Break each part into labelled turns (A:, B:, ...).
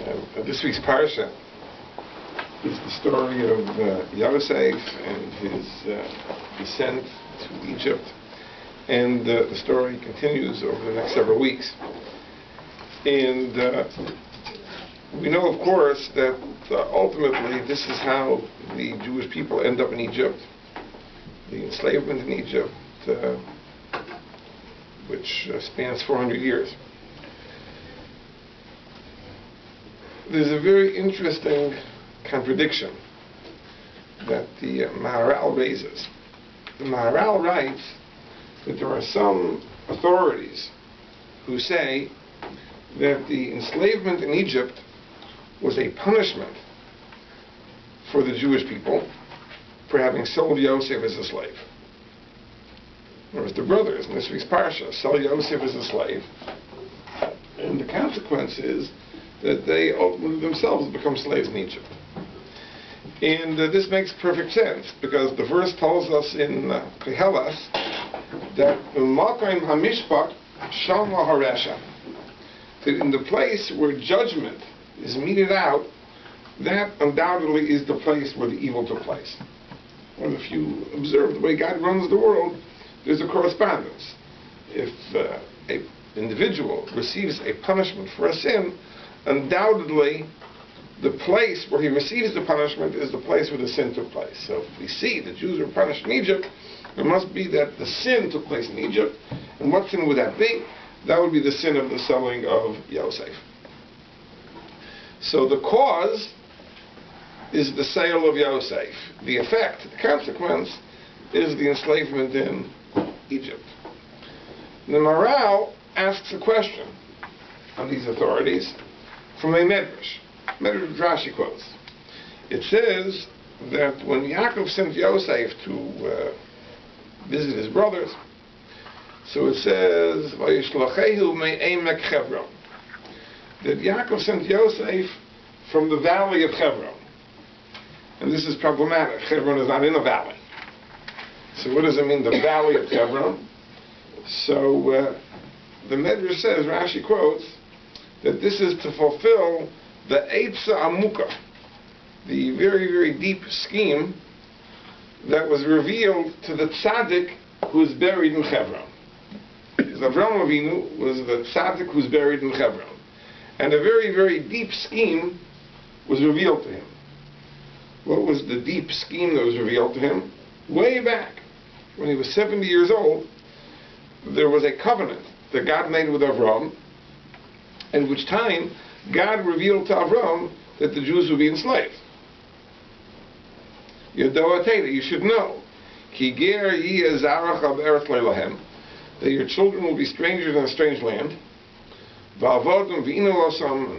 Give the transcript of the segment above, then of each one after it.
A: This week's parsha is the story of Yosef and his descent to Egypt, and the story continues over the next several weeks. And we know, of course, that ultimately this is how the Jewish people end up in Egypt, the enslavement in Egypt, which spans 400 years. There's a very interesting contradiction that the Maharal raises. The Maharal writes that there are some authorities who say that the enslavement in Egypt was a punishment for the Jewish people for having sold Yosef as a slave. There was the brothers in this week's parsha sell Yosef as a slave, and the consequence is that they ultimately themselves become slaves in Egypt. And this makes perfect sense, because the verse tells us in Kehelas that U'makom hamishpat shama haresha, that in the place where judgment is meted out, that undoubtedly is the place where the evil took place. Well, if you observe the way God runs the world, there's a correspondence. If an individual receives a punishment for a sin, undoubtedly the place where he receives the punishment is the place where the sin took place. So if we see the Jews were punished in Egypt, it must be that the sin took place in Egypt. And what sin would that be? That would be the sin of the selling of Yosef. So the cause is the sale of Yosef. The effect, the consequence, is the enslavement in Egypt. The Maharal asks a question on these authorities from a Medrash. Medrash Rashi quotes. It says that when Yaakov sent Yosef to visit his brothers, so it says, Vayeshev me'emek Hebron, that Yaakov sent Yosef from the valley of Hebron. And this is problematic. Hebron is not in a valley. So what does it mean, the valley of Hebron? So the Medrash says, Rashi quotes, that this is to fulfill the Eitza Amuka, the very, very deep scheme that was revealed to the tzaddik who is buried in Hebron. Because Avraham Avinu was the tzaddik who is buried in Hebron. And a very, very deep scheme was revealed to him. What was the deep scheme that was revealed to him? Way back, when he was 70 years old, there was a covenant that God made with Avraham, in which time God revealed to Avraham that the Jews would be enslaved. You should know that your children will be strangers in a strange land, and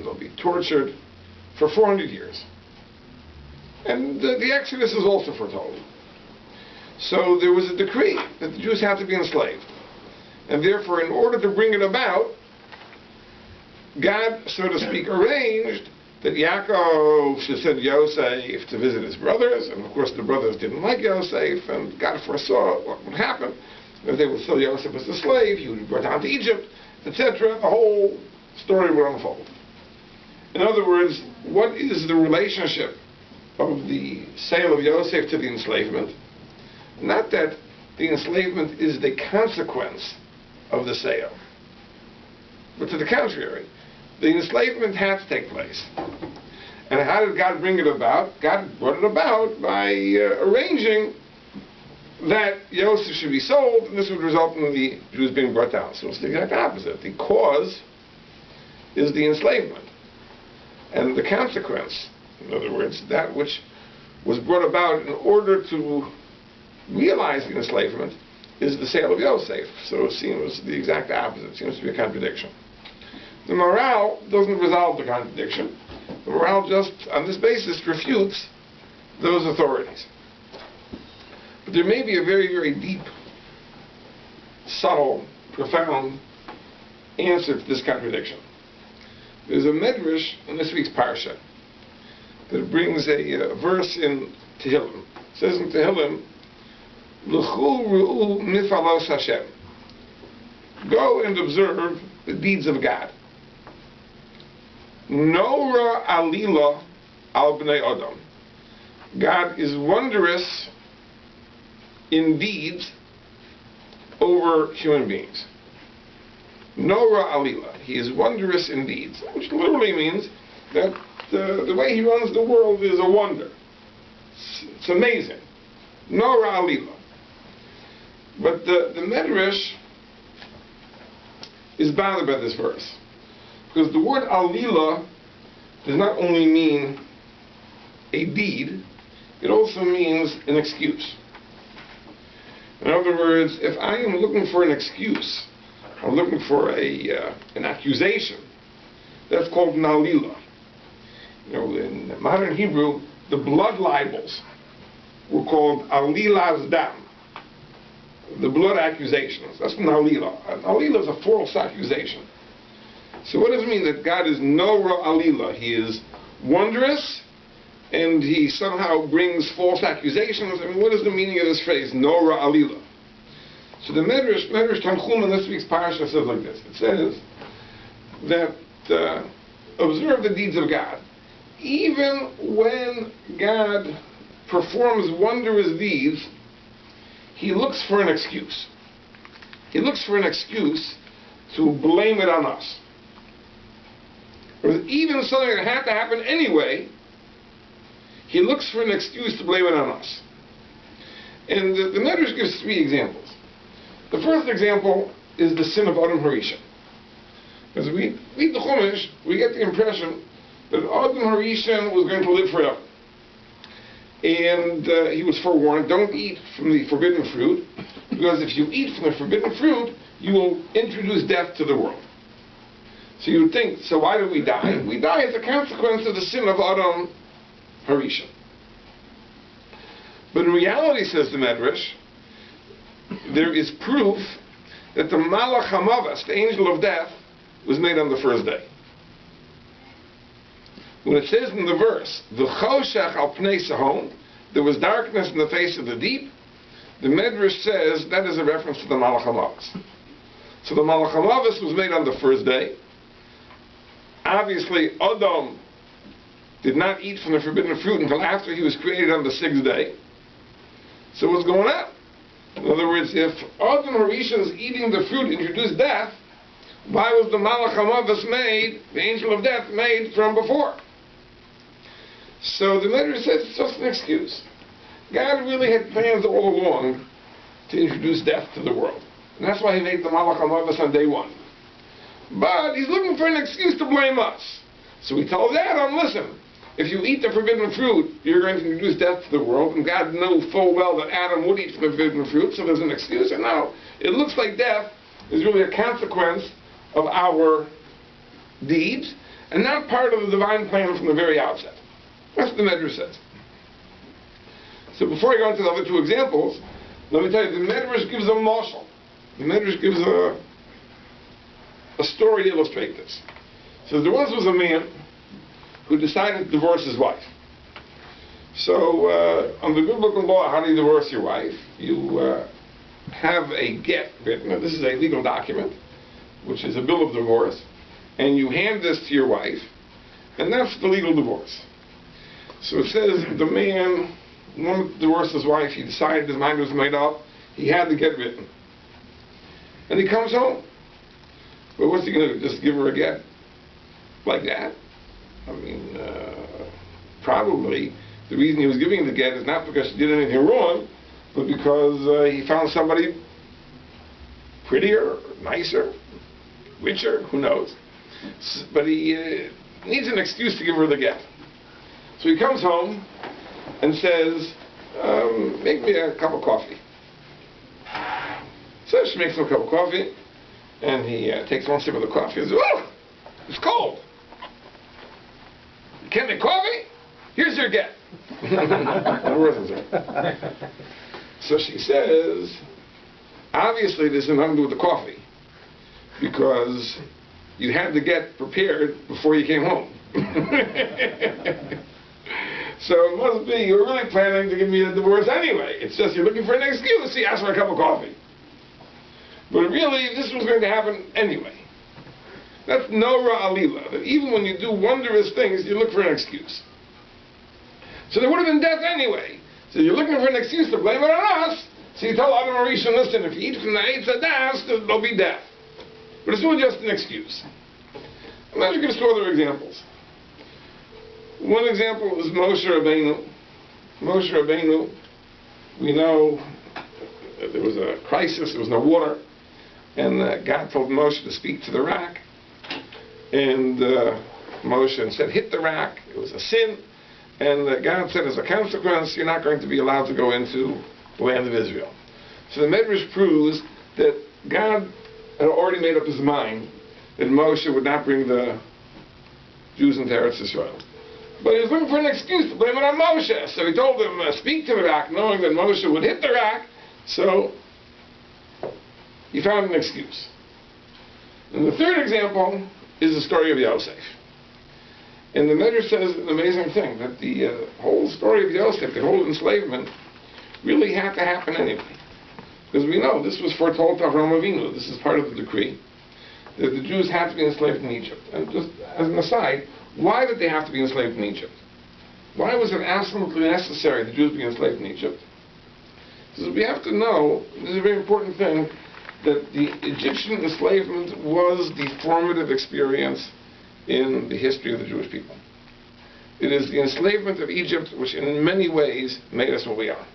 A: they'll be tortured for 400 years. And the Exodus is also foretold. So there was a decree that the Jews had to be enslaved. And therefore, in order to bring it about, God, so to speak, arranged that Yaakov should send Yosef to visit his brothers, and of course the brothers didn't like Yosef, and God foresaw what would happen. If they would sell Yosef as a slave, he would be brought down to Egypt, etc. The whole story would unfold. In other words, what is the relationship of the sale of Yosef to the enslavement? Not that the enslavement is the consequence of the sale, but to the contrary. The enslavement had to take place. And how did God bring it about? God brought it about by arranging that Yosef should be sold, and this would result in the Jews being brought down. So it's the exact opposite. The cause is the enslavement. And the consequence, in other words, that which was brought about in order to realize the enslavement, is the sale of Yosef. So it seems the exact opposite. It seems to be a contradiction. The Maharal doesn't resolve the contradiction. The Maharal just, on this basis, refutes those authorities. But there may be a very, very deep, subtle, profound answer to this contradiction. There's a Medrash in this week's Parsha that brings a verse in Tehillim. It says in Tehillim, L'chu ru'u mifalos Hashem. Go and observe the deeds of God. Nora alila al bnei adam. God is wondrous in deeds over human beings. Nora alila. He is wondrous in deeds, which literally means that the way he runs the world is a wonder. It's amazing. Nora alila. But the Medrash is bothered by this verse, because the word alila does not only mean a deed, it also means an excuse. In other words, if I am looking for an excuse, I'm looking for an accusation, that's called an alila. You know, in modern Hebrew, the blood libels were called alilas dam, the blood accusations. That's an alila. An alila is a false accusation. So what does it mean that God is nora alila? He is wondrous, and he somehow brings false accusations. I mean, what is the meaning of this phrase, nora alila? So the Medrash Tanchum in this week's parasha says like this. It says that observe the deeds of God. Even when God performs wondrous deeds, he looks for an excuse. He looks for an excuse to blame it on us. Or even something that had to happen anyway, he looks for an excuse to blame it on us. And the Medrash gives 3 examples. The first example is the sin of Adam Harishon. As we read the Chumash, we get the impression that Adam Harishon was going to live forever. And he was forewarned, don't eat from the forbidden fruit, because if you eat from the forbidden fruit, you will introduce death to the world. So you would think, so why do we die? We die as a consequence of the sin of Adam Harishon. But in reality, says the Medrash, there is proof that the Malach HaMavas, the angel of death, was made on the first day. When it says in the verse, V'choshech al pnei sahom, there was darkness in the face of the deep, the Medrash says that is a reference to the Malach HaMavas. So the Malach HaMavas was made on the first day. Obviously, Adam did not eat from the forbidden fruit until after he was created on the 6th day. So what's going on? In other words, if Adam Harishon's eating the fruit introduced death, why was the Malach HaMavas made, the angel of death, made from before? So the Medrash says it's just an excuse. God really had plans all along to introduce death to the world. And that's why he made the Malach HaMavas on day 1. But he's looking for an excuse to blame us. So he tells Adam, listen, if you eat the forbidden fruit, you're going to introduce death to the world. And God knew full well that Adam would eat from the forbidden fruit, so there's an excuse. And now it looks like death is really a consequence of our deeds, and not part of the divine plan from the very outset. That's what the Medrash says. So before I go into the other 2 examples, let me tell you, the Medrash gives a mashal. The Medrash gives a story to illustrate this. So there once was a man who decided to divorce his wife. So under biblical law, how do you divorce your wife? You have a get written. Now, this is a legal document, which is a bill of divorce, and you hand this to your wife, and that's the legal divorce. So it says the man wanted to divorce his wife. He decided his mind was made up. He had to get written. And he comes home. But what's he going to do? Just give her a get? Like that? I mean, probably the reason he was giving the get is not because she did anything wrong, but because he found somebody prettier, nicer, richer, who knows. But he needs an excuse to give her the get. So he comes home and says, make me a cup of coffee. So she makes him a cup of coffee, and he takes 1 sip of the coffee and says, oh, it's cold. You can't make coffee? Here's your get. So she says, obviously this has nothing to do with the coffee, because you had to get prepared before you came home. So it must be you were really planning to give me a divorce anyway. It's just you're looking for an excuse. He asked for a cup of coffee. But really, this was going to happen anyway.
B: That's Nora Alila, that even when you do wondrous things, you look for an excuse. So there would have been death anyway. So you're looking for an excuse to blame it on us. So you tell Adam Rishon, listen, if you eat from the Eitz Hadas, there'll be death. But it's really just an excuse. I'm going to give us two other examples. One example is Moshe Rabbeinu. Moshe Rabbeinu, we know there was a crisis, there was no water, and God told Moshe to speak to the rock. And Moshe said, hit the rock. It was a sin. And God said, as a consequence, you're not going to be allowed to go into the land of Israel. So the Medrash proves that God had already made up his mind that Moshe would not bring the Jews into Eretz Israel. But he was looking for an excuse to blame it on Moshe. So he told him, speak to the rock, knowing that Moshe would hit the rock. So he found an excuse. And the third example is the story of Yosef. And the Medrash says an amazing thing, that the whole story of Yosef, the whole enslavement, really had to happen anyway. Because we know this was foretold to Avraham Avinu. This is part of the decree, that the Jews had to be enslaved in Egypt. And just as an aside, why did they have to be enslaved in Egypt? Why was it absolutely necessary the Jews be enslaved in Egypt? Because we have to know, this is a very important thing, that the Egyptian enslavement was the formative experience in the history of the Jewish people. It is the enslavement of Egypt which in many ways made us what we are.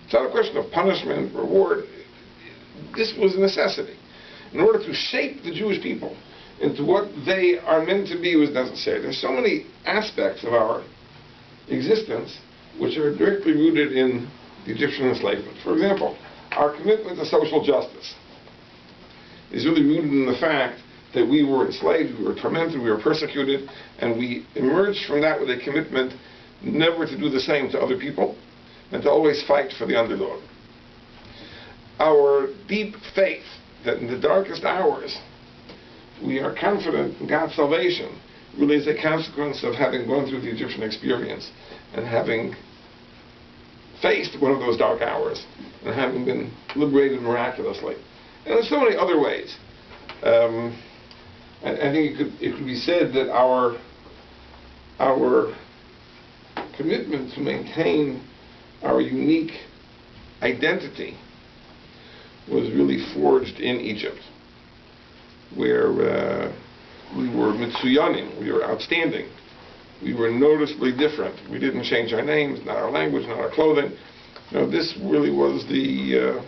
B: It's not a question of punishment, reward. This was a necessity. In order to shape the Jewish people into what they are meant to be was necessary. There's so many aspects of our existence which are directly rooted in the Egyptian enslavement. For example, our commitment to social justice is really rooted in the fact that we were enslaved, we were tormented, we were persecuted, and we emerged from that with a commitment never to do the same to other people, and to always fight for the underdog. Our deep faith that in the darkest hours we are confident in God's salvation really is a consequence of having gone through the Egyptian experience and having faced one of those dark hours and having been liberated miraculously. And in so many other ways. I think it could be said that our commitment to maintain our unique identity was really forged in Egypt, where we were mitsuyanim, we were outstanding, we were noticeably different. We didn't change our names, not our language, not our clothing. This really was the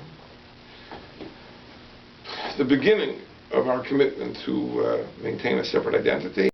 B: beginning of our commitment to maintain a separate identity.